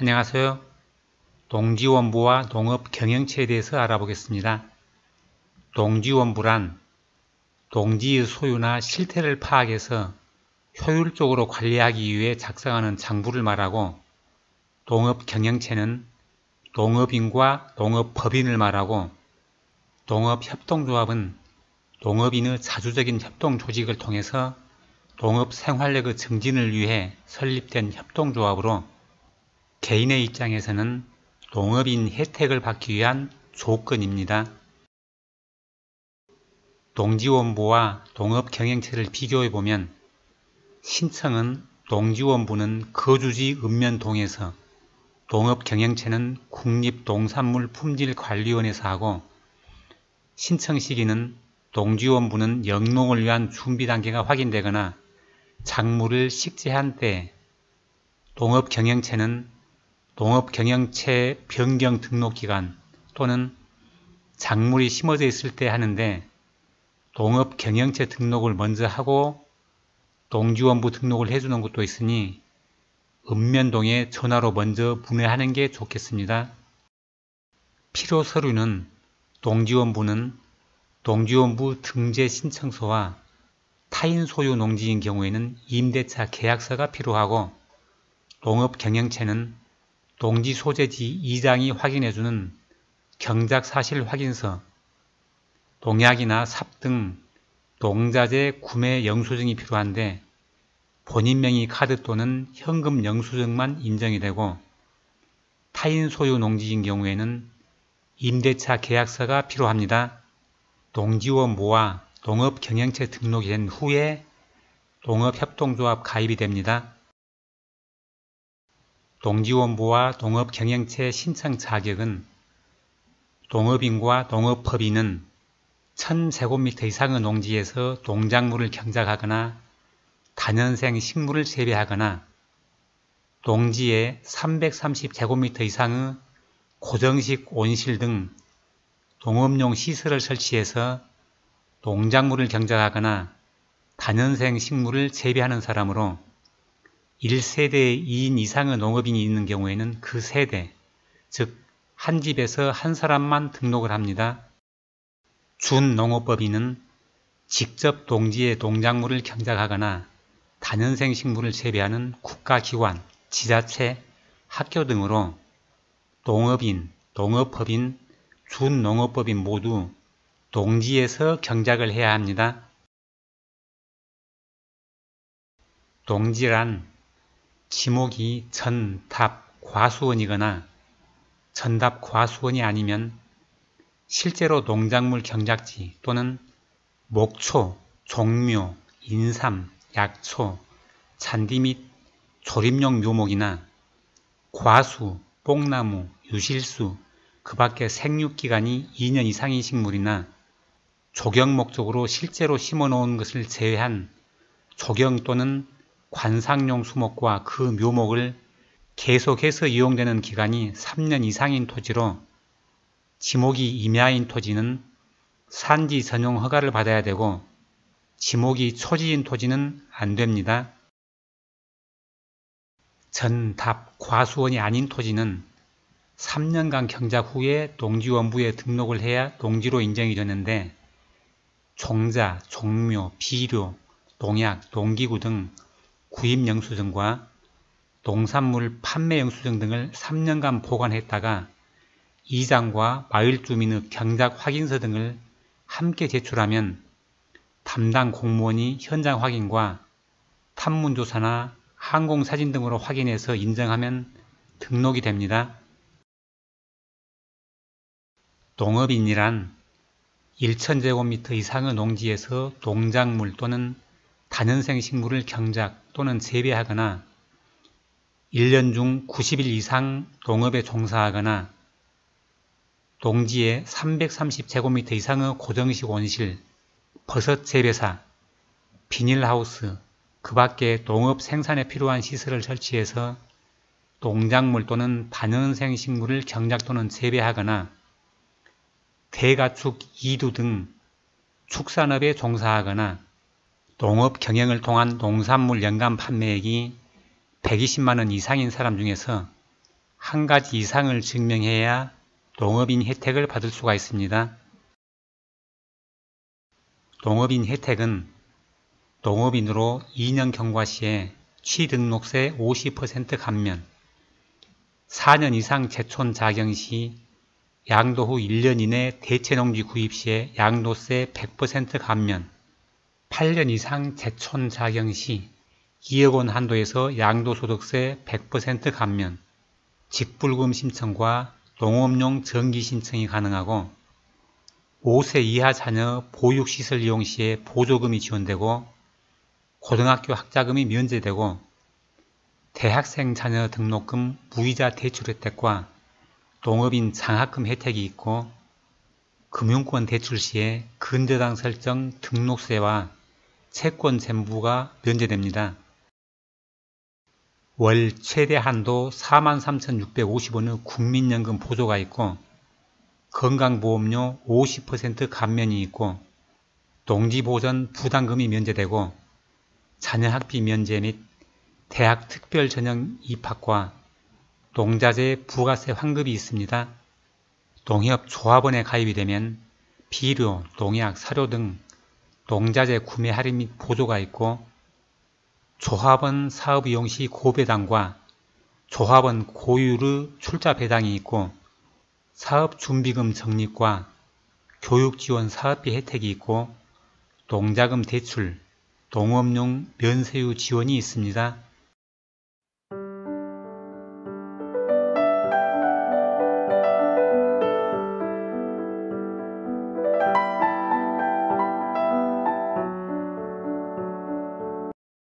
안녕하세요. 농지원부와 농업 경영체에 대해서 알아보겠습니다. 농지원부란 농지의 소유나 실태를 파악해서 효율적으로 관리하기 위해 작성하는 장부를 말하고, 농업 경영체는 농업인과 농업법인을 말하고, 농업협동조합은 농업인의 자주적인 협동 조직을 통해서 농업 생활력의 증진을 위해 설립된 협동조합으로, 개인의 입장에서는 농업인 혜택을 받기 위한 조건입니다. 농지원부와 농업경영체를 비교해보면, 신청은 농지원부는 거주지 읍면동에서, 농업경영체는 국립농산물품질관리원에서 하고, 신청 시기는 농지원부는 영농을 위한 준비 단계가 확인되거나 작물을 식재한 때, 농업경영체는 농업경영체 변경 등록기간 또는 작물이 심어져 있을 때 하는데, 농업경영체 등록을 먼저 하고 농지원부 등록을 해주는 것도 있으니 읍면동에 전화로 먼저 문의하는 게 좋겠습니다. 필요 서류는 농지원부는 농지원부 등재 신청서와 타인 소유 농지인 경우에는 임대차 계약서가 필요하고, 농업경영체는 농지 소재지 이장이 확인해주는 경작사실 확인서, 농약이나 삽 등 농자재 구매 영수증이 필요한데, 본인 명의 카드 또는 현금 영수증만 인정이 되고, 타인 소유 농지인 경우에는 임대차 계약서가 필요합니다. 농지원부와 농업경영체 등록이 된 후에 농업협동조합 가입이 됩니다. 농지원부와 농업경영체 신청 자격은, 농업인과 농업법인은 1000제곱미터 이상의 농지에서 농작물을 경작하거나 다년생 식물을 재배하거나, 농지에 330제곱미터 이상의 고정식 온실 등 농업용 시설을 설치해서 농작물을 경작하거나 다년생 식물을 재배하는 사람으로, 1세대에 2인 이상의 농업인이 있는 경우에는 그 세대, 즉 한 집에서 한 사람만 등록을 합니다. 준농업법인은 직접 농지에 농작물을 경작하거나 다년생 식물을 재배하는 국가기관, 지자체, 학교 등으로 농업인, 농업법인, 준농업법인 모두 농지에서 경작을 해야 합니다. 농지란 지목이 전, 답, 과수원이거나 전답 과수원이 아니면 실제로 농작물 경작지 또는 목초, 종묘, 인삼, 약초, 잔디 및 조립용 묘목이나 과수, 뽕나무, 유실수, 그 밖에 생육기간이 2년 이상인 식물이나 조경 목적으로 실제로 심어놓은 것을 제외한 조경 또는 관상용 수목과 그 묘목을 계속해서 이용되는 기간이 3년 이상인 토지로, 지목이 임야인 토지는 산지 전용 허가를 받아야 되고, 지목이 초지인 토지는 안 됩니다. 전, 답, 과수원이 아닌 토지는 3년간 경작 후에 농지원부에 등록을 해야 농지로 인정이 되는데, 종자, 종묘, 비료, 농약, 농기구 등 구입 영수증과 농산물 판매 영수증 등을 3년간 보관했다가 이장과 마을 주민의 경작 확인서 등을 함께 제출하면 담당 공무원이 현장 확인과 탐문조사나 항공사진 등으로 확인해서 인정하면 등록이 됩니다. 농업인이란 1000제곱미터 이상의 농지에서 농작물 또는 다년생 식물을 경작 또는 재배하거나 1년 중 90일 이상 농업에 종사하거나 농지에 330제곱미터 이상의 고정식 온실, 버섯 재배사, 비닐하우스, 그 밖에 농업 생산에 필요한 시설을 설치해서 농작물 또는 다년생 식물을 경작 또는 재배하거나 대가축, 이두 등 축산업에 종사하거나 농업 경영을 통한 농산물 연간 판매액이 120만원 이상인 사람 중에서 한 가지 이상을 증명해야 농업인 혜택을 받을 수가 있습니다. 농업인 혜택은 농업인으로 2년 경과 시에 취등록세 50% 감면, 4년 이상 제촌 자경 시 양도 후 1년 이내 대체농지 구입 시에 양도세 100% 감면, 8년 이상 제촌 자경 시 2억 원 한도에서 양도소득세 100% 감면, 직불금 신청과 농업용 정기 신청이 가능하고 5세 이하 자녀 보육시설 이용 시에 보조금이 지원되고 고등학교 학자금이 면제되고 대학생 자녀 등록금 무이자 대출 혜택과 농업인 장학금 혜택이 있고 금융권 대출 시에 근저당 설정 등록세와 채권 젠부가 면제됩니다. 월 최대 한도 43,650원의 국민연금 보조가 있고 건강보험료 50% 감면이 있고 농지보전 부담금이 면제되고 자녀 학비 면제 및 대학 특별전형 입학과 농자재 부가세 환급이 있습니다. 농협조합원에 가입이 되면 비료, 농약, 사료 등 농자재 구매 할인 및 보조가 있고 조합원 사업 이용 시 고배당과 조합원 고율의 출자 배당이 있고 사업준비금 적립과 교육지원 사업비 혜택이 있고 농자금 대출, 농업용 면세유 지원이 있습니다.